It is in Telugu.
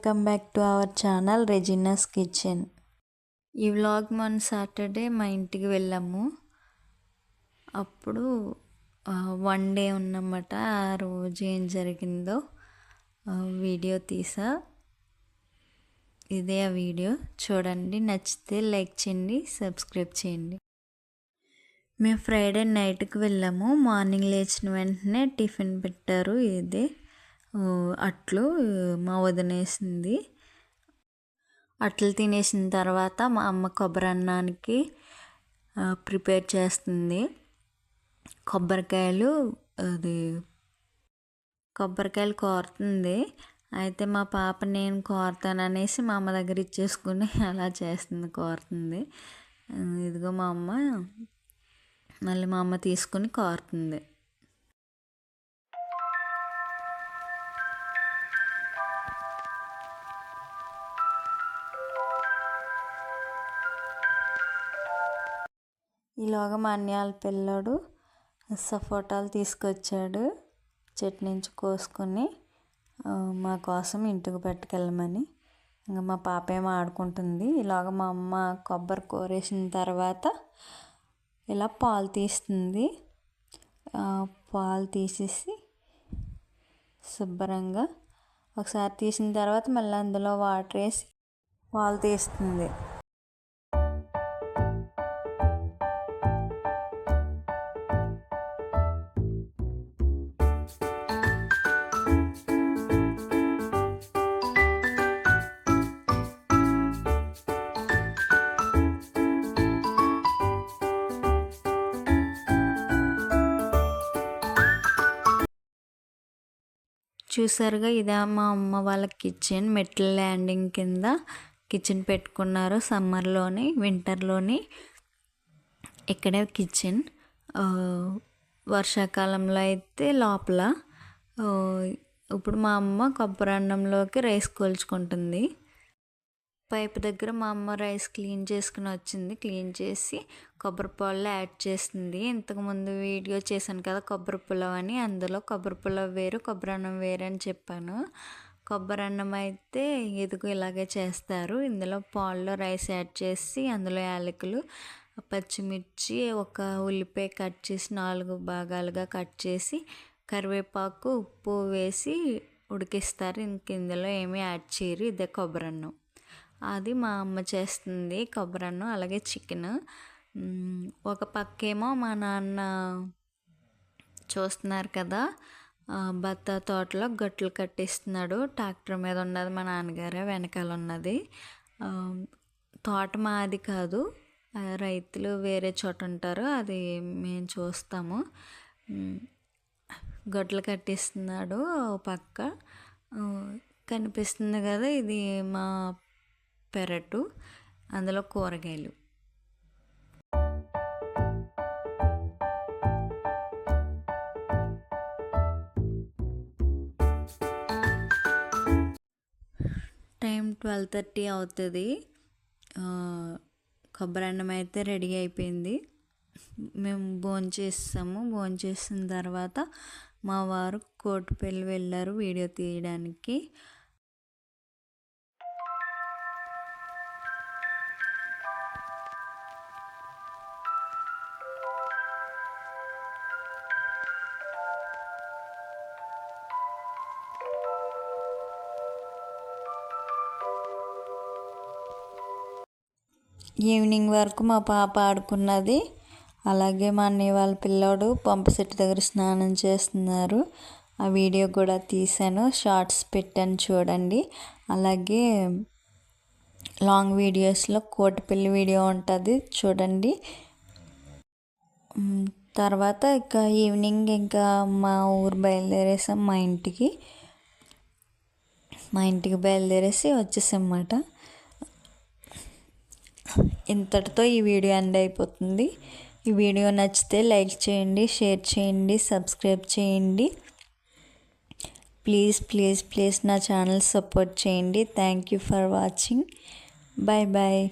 Welcome back to our channel Regina's kitchen. ఈ వ్లాగ్ మన సాటర్డే మా ఇంటికి వెళ్ళాము. అప్పుడు 1 డే ఉన్నమాట. ఆ రోజు ఏం జరిగిందో వీడియో తీసా. ఇదే ఆ వీడియో చూడండి. నచ్చితే లైక్ చేయండి, సబ్స్క్రైబ్ చేయండి. మేము ఫ్రైడే నైట్కి వెళ్ళాము. మార్నింగ్ లేచిన వెంటనే టిఫిన్ పెట్టారు. ఇదే అట్లు మా వదినేసింది. అట్లు తినేసిన తర్వాత మా అమ్మ కొబ్బరి అన్నానికి ప్రిపేర్ చేస్తుంది. కొబ్బరికాయలు కోరుతుంది. అయితే మా పాప నేను కోరుతాననేసి మా అమ్మ దగ్గర ఇచ్చేసుకుని అలా చేస్తుంది, కోరుతుంది. ఇదిగో మా అమ్మ మళ్ళీ మా అమ్మ తీసుకుని కోరుతుంది. ఈలోగా మా అన్నయ్య పిల్లోడు సపోటాలు తీసుకొచ్చాడు. చెట్టు నుంచి కోసుకొని మా కోసం ఇంటికి పట్టుకెళ్ళమని. ఇంకా మా పాప ఏమో ఆడుకుంటుంది. ఇలాగ మా అమ్మ కొబ్బరి కోరేసిన తర్వాత ఇలా పాలు తీస్తుంది. పాలు తీసేసి శుభ్రంగా ఒకసారి తీసిన తర్వాత మళ్ళీ అందులో వాటర్ వేసి పాలు తీస్తుంది. చూసారుగా, ఇదే మా అమ్మ వాళ్ళ కిచెన్. మెట్ల ల్యాండింగ్ కింద కిచెన్ పెట్టుకున్నారు. సమ్మర్లోని వింటర్లోని ఇక్కడే కిచెన్. వర్షాకాలంలో అయితే లోపల. ఇప్పుడు మా అమ్మ కొబ్బరి అన్నంలోకి రైస్ కోల్చుకుంటుంది. పైపు దగ్గర మా అమ్మ రైస్ క్లీన్ చేసుకుని వచ్చింది. క్లీన్ చేసి కొబ్బరి పాలు యాడ్ చేస్తుంది. ఇంతకుముందు వీడియో చేశాను కదా కొబ్బరి పులావ్ అని. అందులో కొబ్బరి పులావ్ వేరు, కొబ్బరి అన్నం వేరు అని చెప్పాను. కొబ్బరి అన్నం అయితే ఎదుగు ఇలాగే చేస్తారు. ఇందులో పాల్లో రైస్ యాడ్ చేసి అందులో యాలకులు, పచ్చిమిర్చి, ఒక ఉల్లిపాయ కట్ చేసి 4 భాగాలుగా కట్ చేసి కరివేపాకు, ఉప్పు వేసి ఉడికిస్తారు. ఇంక ఇందులో ఏమీ యాడ్ చేయరు. ఇదే కొబ్బరి అన్నం. అది మా అమ్మ చేస్తుంది కొబ్బరి అన్నం. అలాగే చికెన్. ఒక పక్కేమో మా నాన్న చూస్తున్నారు కదా, బత్తా తోటలో గట్లు కట్టిస్తున్నాడు. ట్రాక్టర్ మీద ఉన్నది మా నాన్నగారే, వెనకాల ఉన్నది. తోట మాది కాదు, రైతులు వేరే చోట ఉంటారు, అది మేము చూస్తాము. గట్లు కట్టిస్తున్నాడు. పక్క కనిపిస్తుంది కదా, ఇది మా పెరటు. అందులో కూరగాయలు. టైం 12:30 అవుతుంది. కొబ్బరి అన్నం అయితే రెడీ అయిపోయింది. మేము భోంచేసాము. భోంచేసిన తర్వాత మా వారు కోటిపల్లి వెళ్ళారు వీడియో తీయడానికి. ఈవినింగ్ వరకు మా పాప ఆడుకున్నది. అలాగే మా అన్నయ్య వాళ్ళ పిల్లోడు పంపు సెట్టు దగ్గర స్నానం చేస్తున్నారు. ఆ వీడియో కూడా తీసాను, షార్ట్స్ పెట్టాను చూడండి. అలాగే లాంగ్ వీడియోస్లో కోటిపల్లి వీడియో ఉంటుంది చూడండి. తర్వాత ఇక ఈవినింగ్ ఇంకా మా ఊరు బయలుదేరేసాం. మా ఇంటికి బయలుదేరేసి వచ్చేసామన్నమాట. ఇంతటితో ఈ వీడియో ఎండ్ అయిపోతుంది. ఈ వీడియో నచ్చితే లైక్ చేయండి, షేర్ చేయండి, సబ్స్క్రైబ్ చేయండి. ప్లీజ్ నా ఛానల్ సపోర్ట్ చేయండి. Thank you for watching. Bye.